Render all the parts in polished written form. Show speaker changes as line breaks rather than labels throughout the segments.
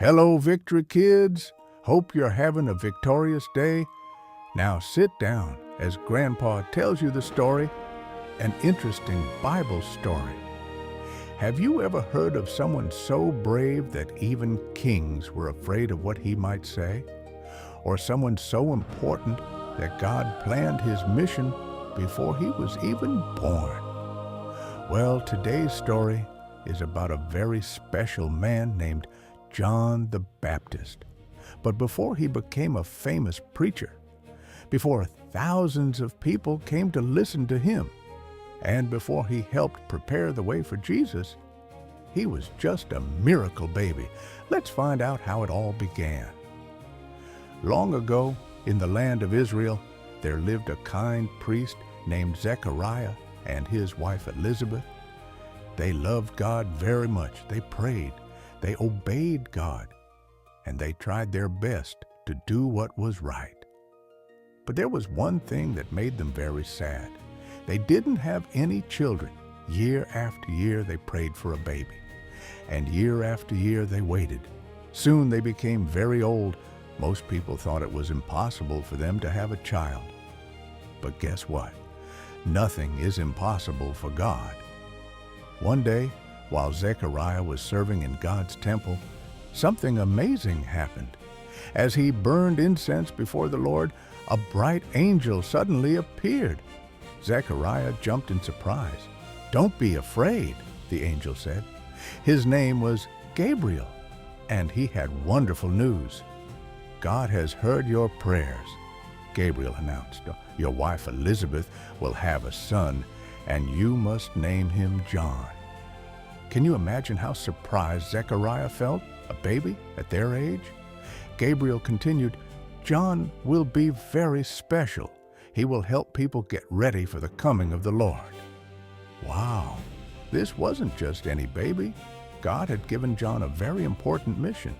Hello, Victory kids. Hope you're having a victorious day. Now sit down as Grandpa tells you the story, an interesting Bible story. Have you ever heard of someone so brave that even kings were afraid of what he might say? Or someone so important that God planned his mission before he was even born? Well, today's story is about a very special man named John the Baptist. But before he became a famous preacher, before thousands of people came to listen to him, and before he helped prepare the way for Jesus, he was just a miracle baby. Let's find out how it all began. Long ago, in the land of Israel, there lived a kind priest named Zechariah and his wife Elizabeth. They loved God very much. They prayed. They obeyed God, and they tried their best to do what was right. But there was one thing that made them very sad. They didn't have any children. Year after year they prayed for a baby, and year after year they waited. Soon they became very old. Most people thought it was impossible for them to have a child. But guess what? Nothing is impossible for God. One day, while Zechariah was serving in God's temple, something amazing happened. As he burned incense before the Lord, a bright angel suddenly appeared. Zechariah jumped in surprise. "Don't be afraid," the angel said. His name was Gabriel, and he had wonderful news. "God has heard your prayers," Gabriel announced. "Your wife Elizabeth will have a son, and you must name him John." Can you imagine how surprised Zechariah felt, a baby at their age? Gabriel continued, "John will be very special. He will help people get ready for the coming of the Lord." Wow, this wasn't just any baby. God had given John a very important mission.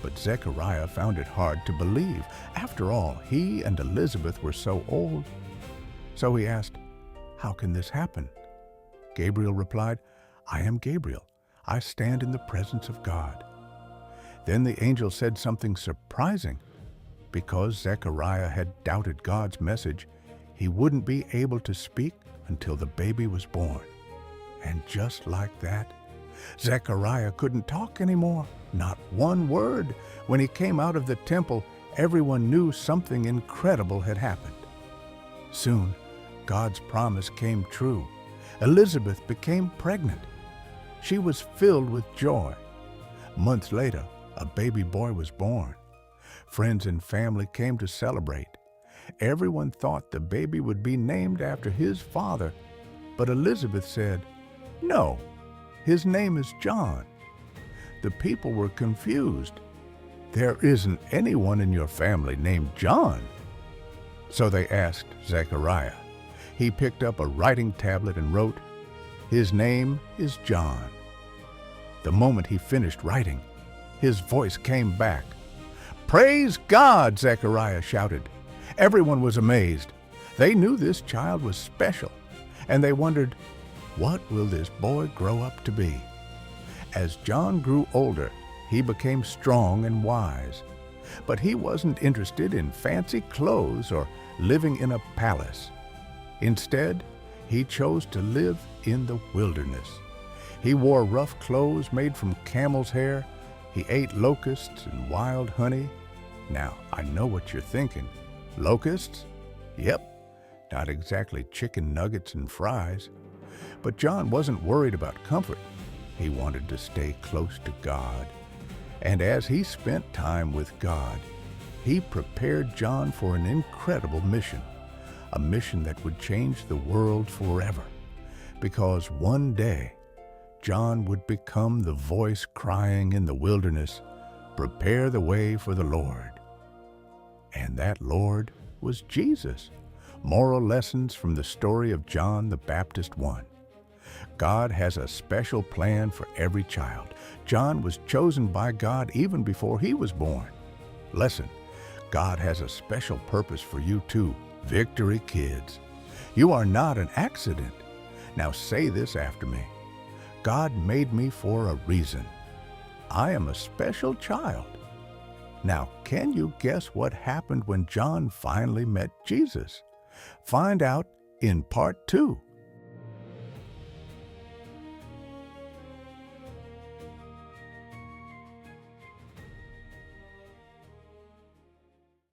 But Zechariah found it hard to believe. After all, he and Elizabeth were so old. So he asked, "How can this happen?" Gabriel replied, "I am Gabriel. I stand in the presence of God." Then the angel said something surprising. Because Zechariah had doubted God's message, he wouldn't be able to speak until the baby was born. And just like that, Zechariah couldn't talk anymore, not one word. When he came out of the temple, everyone knew something incredible had happened. Soon, God's promise came true. Elizabeth became pregnant. She was filled with joy. Months later, a baby boy was born. Friends and family came to celebrate. Everyone thought the baby would be named after his father, but Elizabeth said, "No, his name is John." The people were confused. "There isn't anyone in your family named John." So they asked Zechariah. He picked up a writing tablet and wrote, "His name is John." The moment he finished writing, his voice came back. "Praise God!" Zechariah shouted. Everyone was amazed. They knew this child was special, and they wondered, what will this boy grow up to be? As John grew older, he became strong and wise. But he wasn't interested in fancy clothes or living in a palace. Instead, he chose to live in the wilderness. He wore rough clothes made from camel's hair. He ate locusts and wild honey. Now, I know what you're thinking. Locusts? Yep, not exactly chicken nuggets and fries. But John wasn't worried about comfort. He wanted to stay close to God. And as he spent time with God, he prepared John for an incredible mission, a mission that would change the world forever. Because one day, John would become the voice crying in the wilderness, "Prepare the way for the Lord." And that Lord was Jesus. Moral lessons from the story of John the Baptist 1. God has a special plan for every child. John was chosen by God even before he was born. Listen, God has a special purpose for you too, Victory kids. You are not an accident. Now say this after me. God made me for a reason. I am a special child. Now, can you guess what happened when John finally met Jesus? Find out in part 2.